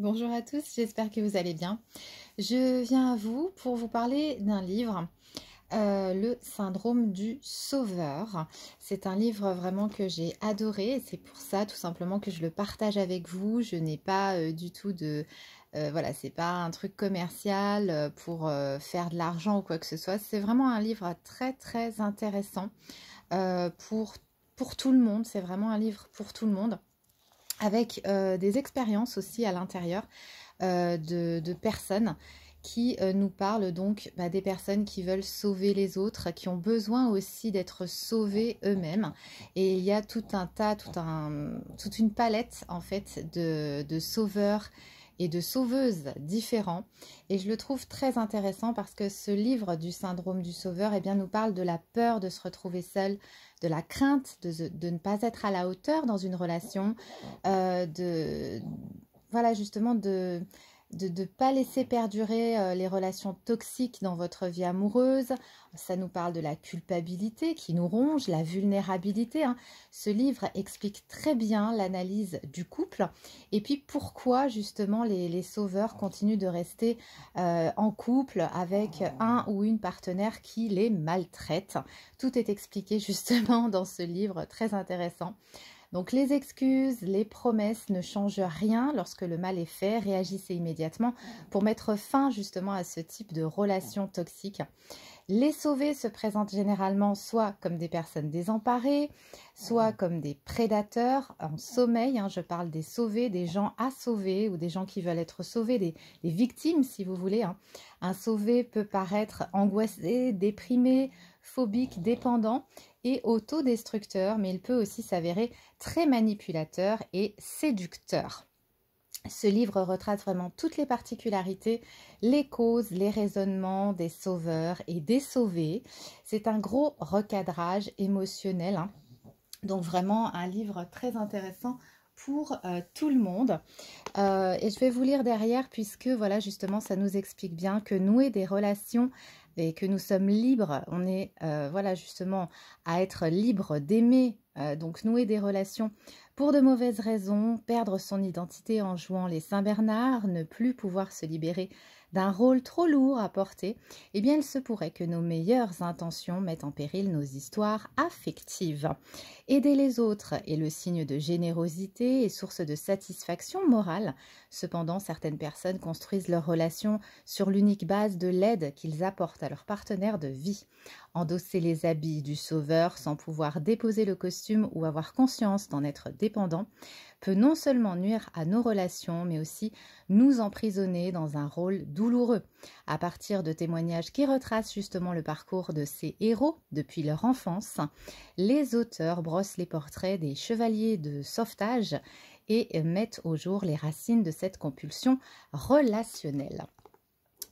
Bonjour à tous, j'espère que vous allez bien. Je viens à vous pour vous parler d'un livre, Le syndrome du sauveur. C'est un livre vraiment que j'ai adoré et c'est pour ça tout simplement que je le partage avec vous. Je n'ai pas du tout de... voilà, c'est pas un truc commercial pour faire de l'argent ou quoi que ce soit. C'est vraiment un livre très très intéressant pour tout le monde. C'est vraiment un livre pour tout le monde avec des expériences aussi à l'intérieur de personnes qui nous parlent donc des personnes qui veulent sauver les autres, qui ont besoin aussi d'être sauvés eux-mêmes. Et il y a tout un tas, toute une palette en fait de sauveurs et de sauveuses différents. Et je le trouve très intéressant parce que ce livre du syndrome du sauveur nous parle de la peur de se retrouver seul, de la crainte de ne pas être à la hauteur dans une relation, de voilà justement de ne pas laisser perdurer les relations toxiques dans votre vie amoureuse. Ça nous parle de la culpabilité qui nous ronge, la vulnérabilité, hein. Ce livre explique très bien l'analyse du couple et puis pourquoi justement les sauveurs continuent de rester en couple avec un ou une partenaire qui les maltraite. Tout est expliqué justement dans ce livre très intéressant. Donc les excuses, les promesses ne changent rien lorsque le mal est fait. Réagissez immédiatement pour mettre fin justement à ce type de relation toxique. Les sauvés se présentent généralement soit comme des personnes désemparées, soit comme des prédateurs en sommeil. Je parle des sauvés, des gens à sauver ou des gens qui veulent être sauvés, des victimes si vous voulez. Un sauvé peut paraître angoissé, déprimé, phobique, dépendant et autodestructeur, mais il peut aussi s'avérer très manipulateur et séducteur. Ce livre retrace vraiment toutes les particularités, les causes, les raisonnements des sauveurs et des sauvés. C'est un gros recadrage émotionnel, hein. Donc vraiment un livre très intéressant pour tout le monde. Et je vais vous lire derrière puisque voilà justement ça nous explique bien que nouer des relations et que nous sommes libres, on est voilà justement à être libre d'aimer, donc nouer des relations pour de mauvaises raisons, perdre son identité en jouant les Saint-Bernard, ne plus pouvoir se libérer d'un rôle trop lourd à porter, eh bien il se pourrait que nos meilleures intentions mettent en péril nos histoires affectives. Aider les autres est le signe de générosité et source de satisfaction morale. Cependant, certaines personnes construisent leurs relations sur l'unique base de l'aide qu'ils apportent à leur partenaire de vie. Endosser les habits du sauveur sans pouvoir déposer le costume ou avoir conscience d'en être dépendant peut non seulement nuire à nos relations, mais aussi nous emprisonner dans un rôle douloureux. À partir de témoignages qui retracent justement le parcours de ces héros depuis leur enfance, les auteurs brossent les portraits des chevaliers de sauvetage et mettent au jour les racines de cette compulsion relationnelle.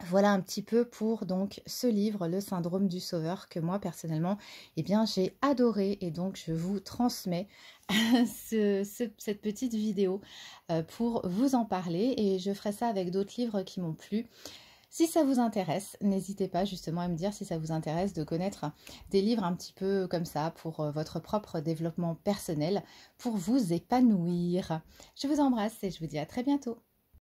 Voilà un petit peu pour donc ce livre, Le syndrome du sauveur, que moi personnellement, j'ai adoré et donc je vous transmets cette petite vidéo pour vous en parler et je ferai ça avec d'autres livres qui m'ont plu. Si ça vous intéresse, n'hésitez pas justement à me dire si ça vous intéresse de connaître des livres un petit peu comme ça pour votre propre développement personnel, pour vous épanouir. Je vous embrasse et je vous dis à très bientôt.